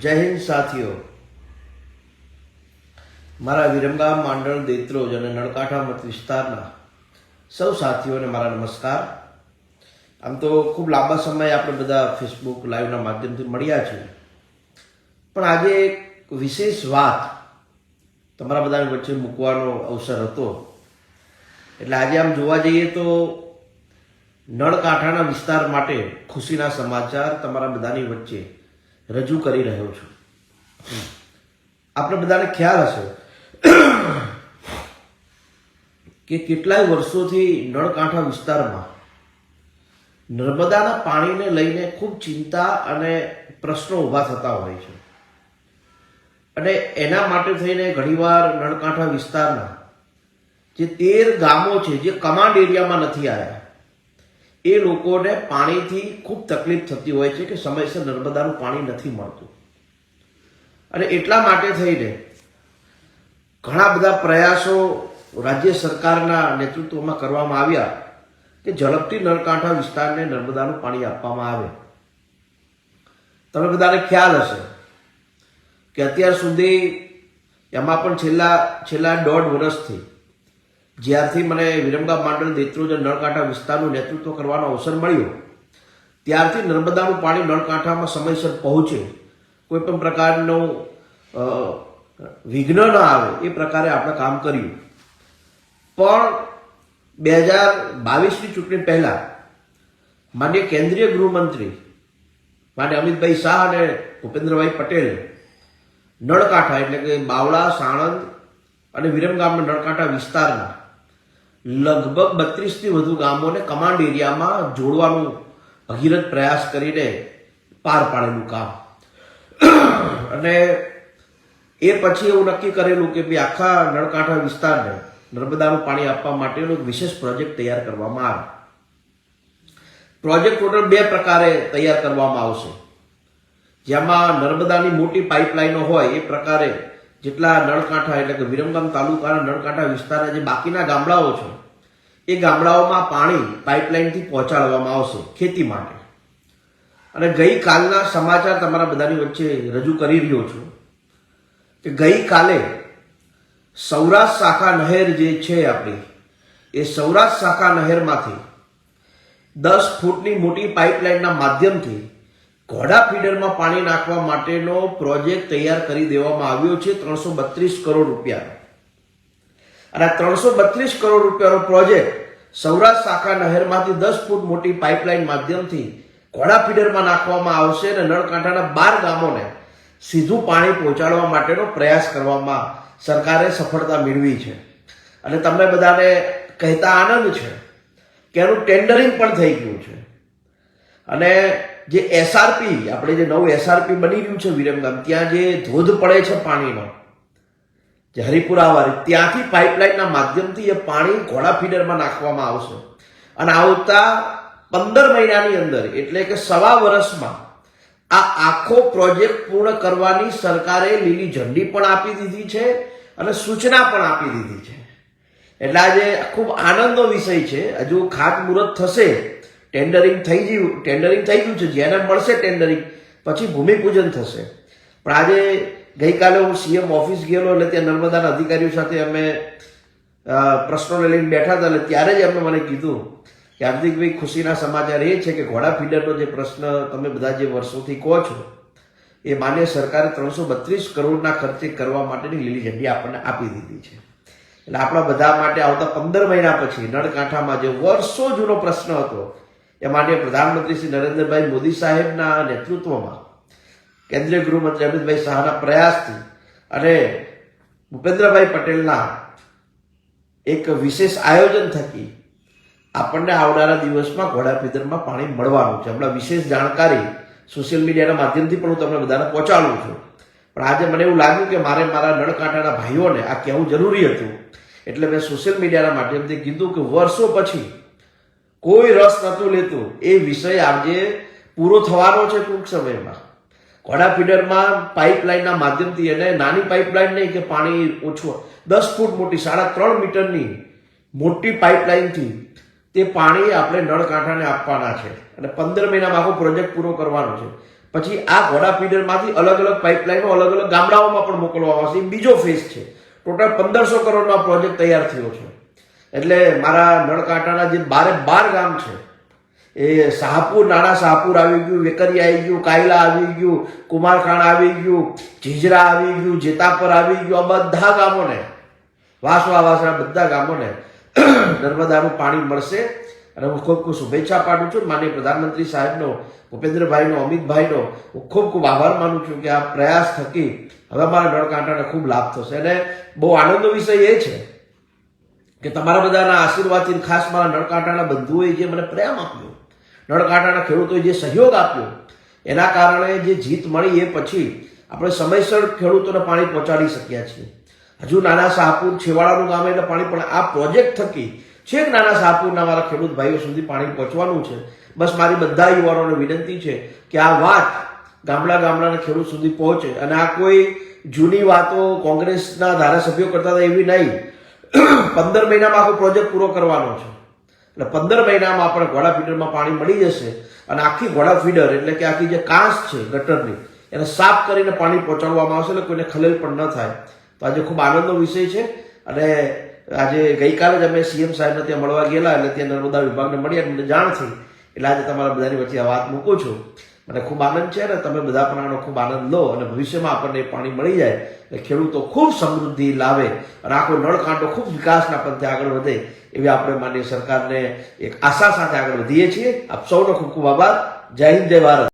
જય હિન્દ સાથીઓ, મારા વિરમગામ માંડળ દેત્રોજ અને નળકાંઠા મત વિસ્તારના સૌ સાથીઓને મારા નમસ્કાર. આમ તો ખૂબ લાંબા સમય આપણે બધા ફેસબુક લાઈવના માધ્યમથી મળ્યા છીએ, પણ આજે એક વિશેષ વાત તમારા બધાની વચ્ચે મૂકવાનો અવસર હતો. એટલે આજે આમ જોવા જઈએ તો નળકાંઠાના વિસ્તાર માટે ખુશીના સમાચાર તમારા બધાની વચ્ચે રજૂ કરી રહ્યો છું. આપણે બધાને ખ્યાલ હશે કે કેટલાય વર્ષોથી નળકાંઠા વિસ્તારમાં નર્મદાના પાણીને લઈને ખૂબ ચિંતા અને પ્રશ્નો ઊભા થતા હોય છે. અને એના માટે થઈને ઘણીવાર નળકાંઠા વિસ્તારના જે 13 ગામો છે જે કમાન્ડ એરિયામાં નથી આવ્યા, એ લોકોને પાણીથી ખૂબ તકલીફ થતી હોય છે કે સમયસર નર્મદાનું પાણી નથી મળતું. અને એટલા માટે થઈને ઘણા બધા પ્રયાસો રાજ્ય સરકારના નેતૃત્વમાં કરવામાં આવ્યા કે ઝડપથી નળકાંઠા વિસ્તારને નર્મદાનું પાણી આપવામાં આવે. તમે બધાને ખ્યાલ હશે કે અત્યાર સુધી એમાં પણ છેલ્લા 1.5 વર્ષથી જ્યારથી મને વિરમગામ માંડળ દેત્રોજ અને નળકાંઠા વિસ્તારનું નેતૃત્વ કરવાનો અવસર મળ્યો, ત્યારથી નર્મદાનું પાણી નળકાંઠામાં સમયસર પહોંચે, કોઈ પણ પ્રકારનું વિઘ્ન ન આવે એ પ્રકારે આપણે કામ કર્યું. પણ 2022ની ચૂંટણી પહેલા માન્ય કેન્દ્રીય ગૃહમંત્રી માન્ય અમિતભાઈ શાહ અને ભૂપેન્દ્રભાઈ પટેલ નળકાંઠા એટલે કે બાવળા, સાણંદ અને વિરમગામના નળકાંઠા વિસ્તારના લગભગ 32થી વધુ ગામોને કમાન્ડ એરિયામાં જોડવાનું ભગીરથ પ્રયાસ કરીને પાર પાડેલું કામ. અને એ પછી એવું નક્કી કરેલું કે ભાઈ આખા નળકાંઠા વિસ્તારને નર્મદાનું પાણી આપવા માટેનો એક વિશેષ પ્રોજેક્ટ તૈયાર કરવામાં આવે. પ્રોજેક્ટ ટોટલ 2 પ્રકારે તૈયાર કરવામાં આવશે, જેમાં નર્મદાની મોટી પાઇપલાઇનો હોય એ પ્રકારે જેટલા નળકાંઠા એટલે કે વિરમગામ તાલુકાના નળકાંઠા વિસ્તારના જે બાકીના ગામડાઓ છે એ ગામડાઓમાં પાણી પાઇપલાઇનથી પહોંચાડવામાં આવશે ખેતી માટે. અને ગઈકાલના સમાચાર તમારા બધાની વચ્ચે રજૂ કરી રહ્યો છું કે ગઈકાલે સૌરાષ્ટ્ર શાખા નહેર જે છે આપણી, એ સૌરાષ્ટ્ર શાખા નહેરમાંથી 10 ફૂટની મોટી પાઇપલાઇનના માધ્યમથી ઘોડા ફીડરમાં પાણી નાખવા માટેનો પ્રોજેક્ટ તૈયાર કરી દેવામાં આવ્યો છે 332 કરોડ રૂપિયાનો. અને આ 332 કરોડ રૂપિયાનો પ્રોજેક્ટ સૌરાષ્ટ્ર શાખા નહેરમાંથી 10 ફૂટ મોટી પાઇપલાઇન માધ્યમથી ઘોડા ફીડરમાં નાખવામાં આવશે અને નળકાંઠાના 12 ગામોને સીધું પાણી પહોંચાડવા માટેનો પ્રયાસ કરવામાં સરકારે સફળતા મેળવી છે. અને તમને બધાને કહેતા આનંદ છે કે એનું ટેન્ડરિંગ પણ થઈ ગયું છે. અને જે એસઆરપી આપણે જે નવું એસઆરપી બની રહ્યું છે વિરમગામ, ત્યાં જે ધોધ પડે છે પાણીનો, જે હરિપુરાવાળી, ત્યાંથી પાઇપલાઇનના માધ્યમથી એ પાણી ઘોડા ફીડરમાં નાખવામાં આવશે. અને આવતા 15 મહિનાની અંદર એટલે કે 1.25 વર્ષમાં આ આખો પ્રોજેક્ટ પૂર્ણ કરવાની સરકારે લીલી ઝંડી પણ આપી દીધી છે અને સૂચના પણ આપી દીધી છે. એટલે આજે ખૂબ આનંદનો વિષય છે. હજુ ખાતમુહૂર્ત થશે, ટેન્ડરિંગ થઈ ગયું છે, જેને મળશે ટેન્ડરિંગ પછી ભૂમિપૂજન થશે. પણ આજે ગઈકાલે હું સીએમ ઓફિસ ગયેલો, એટલે ત્યાં નર્મદાના અધિકારીઓ સાથે અમે પ્રશ્નોને લઈને બેઠા હતા. એટલે ત્યારે જ એમને મને કીધું કે હાર્દિકભાઈ, ખુશીના સમાચાર એ છે કે ઘોડા ફીડરનો જે પ્રશ્ન તમે બધા જે વર્ષોથી કહો છો, એ માન્ય સરકારે 332 કરોડના ખર્ચે કરવા માટેની લીલી ઝંડી આપણને આપી દીધી છે. એટલે આપણા બધા માટે આવતા 15 મહિના પછી નળકાંઠામાં જે વર્ષો જૂનો પ્રશ્ન હતો, એ માનનીય પ્રધાનમંત્રી શ્રી નરેન્દ્રભાઈ મોદી સાહેબના નેતૃત્વમાં કેન્દ્રીય ગૃહમંત્રી અમિતભાઈ શાહના પ્રયાસથી અને ભૂપેન્દ્રભાઈ પટેલના એક વિશેષ આયોજન થકી આપણને આવનારા દિવસમાં ઘોડા ફીડરમાં પાણી મળવાનું છે. હમણાં વિશેષ જાણકારી સોશિયલ મીડિયાના માધ્યમથી પણ હું તમને બધાને પહોંચાડું છું. પણ આજે મને એવું લાગ્યું કે મારે મારા નળકાંઠાના ભાઈઓને આ કહેવું જરૂરી હતું, એટલે મેં સોશિયલ મીડિયાના માધ્યમથી કીધું કે વર્ષો પછી કોઈ રસ નહોતું લેતું એ વિષય આજે પૂરો થવાનો છે ટૂંક સમયમાં. ઘોડા ફીડરમાં પાઇપલાઇનના માધ્યમથી, એને નાની પાઇપલાઇન નહીં કે પાણી ઓછું, 10 ફૂટ મોટી 3.5 મીટરની મોટી પાઇપલાઇનથી તે પાણી આપણે નળકાંઠાને આપવાના છે. અને 15 મહિનામાં આખો પ્રોજેક્ટ પૂરો કરવાનો છે. પછી આ ઘોડા ફીડરમાંથી અલગ અલગ પાઇપલાઇનો અલગ અલગ ગામડાઓમાં પણ મોકલવામાં આવશે. એ બીજો ફેઝ છે. ટોટલ 1500 કરોડનો આ પ્રોજેક્ટ તૈયાર થયો છે. એટલે મારા નળકાંઠાના જે 12 ગામ છે એ શાહપુર, નાના શાહપુર આવી ગયું, વેકરિયા આવી ગયું, કાયલા આવી ગયું, કુમારખાણ આવી ગયું, જીજરા આવી ગયું, જેતાપર આવી ગયું, આ બધા ગામોને, વાસણા બધા ગામોને નર્મદાનું પાણી મળશે. અને હું ખૂબ ખૂબ શુભેચ્છા પાઠવું છું માનનીય પ્રધાનમંત્રી સાહેબનો, ભૂપેન્દ્રભાઈનો, અમિતભાઈનો હું ખૂબ ખૂબ આભાર માનું છું કે આ પ્રયાસ થકી હવે અમારા નળકાંઠાને ખૂબ લાભ થશે. અને બહુ આનંદનો વિષય એ છે કે તમારા બધાના આશીર્વાદથી, ખાસ મારા નળકાંઠાના બંધુઓએ જે મને પ્રેમ આપ્યો, નળકાંઠાના ખેડૂતોએ જે સહયોગ આપ્યો, એના કારણે જે જીત મળી એ પછી આપણે સમયસર ખેડૂતોને પાણી પહોંચાડી શક્યા છીએ. હજુ નાના શાહપુર છેવાડાનું ગામ એટલે પાણી, પણ આ પ્રોજેક્ટ થકી છેક નાના શાહપુરના મારા ખેડૂત ભાઈઓ સુધી પાણી પહોંચવાનું છે. બસ મારી બધા યુવાનોને વિનંતી છે કે આ વાત ગામડાના ખેડૂત સુધી પહોંચે. અને આ કોઈ જૂની વાતો કોંગ્રેસના ધારાસભ્યો કરતા હતા એવી નહીં. 15 મહિનામાં આખો પ્રોજેક્ટ પૂરો કરવાનો છે. એટલે 15 મહિનામાં આપણે ઘોડા ફીડરમાં પાણી મળી જશે. અને આખી ઘોડા ફીડર એટલે કે આખી જે કાંસ છે ગટરની, એને સાફ કરીને પાણી પહોંચાડવામાં આવશે, એટલે કોઈને ખલેલ પણ ન થાય. તો આજે ખૂબ આનંદનો વિષય છે. અને આજે ગઈકાલે જ અમે સીએમ સાહેબને ત્યાં મળવા ગયેલા, એટલે ત્યાં નર્મદા વિભાગને મળ્યા, મને જાણ થઈ. એટલે આજે તમારા બધાની વચ્ચે આ વાત મૂકું છું. મને ખૂબ આનંદ છે. અને તમે બધા પણ આનો ખૂબ આનંદ લો અને ભવિષ્યમાં આપણને પાણી મળી જાય એટલે ખેડૂતો ખૂબ સમૃદ્ધિ લાવે અને આખો નળકાંઠો ખૂબ વિકાસના પંથે આગળ વધે એવી આપણે માનનીય સરકારને એક આશા સાથે આગળ વધીએ છીએ. આપ સૌનો ખૂબ ખૂબ આભાર. જય હિન્દ, જય ભારત.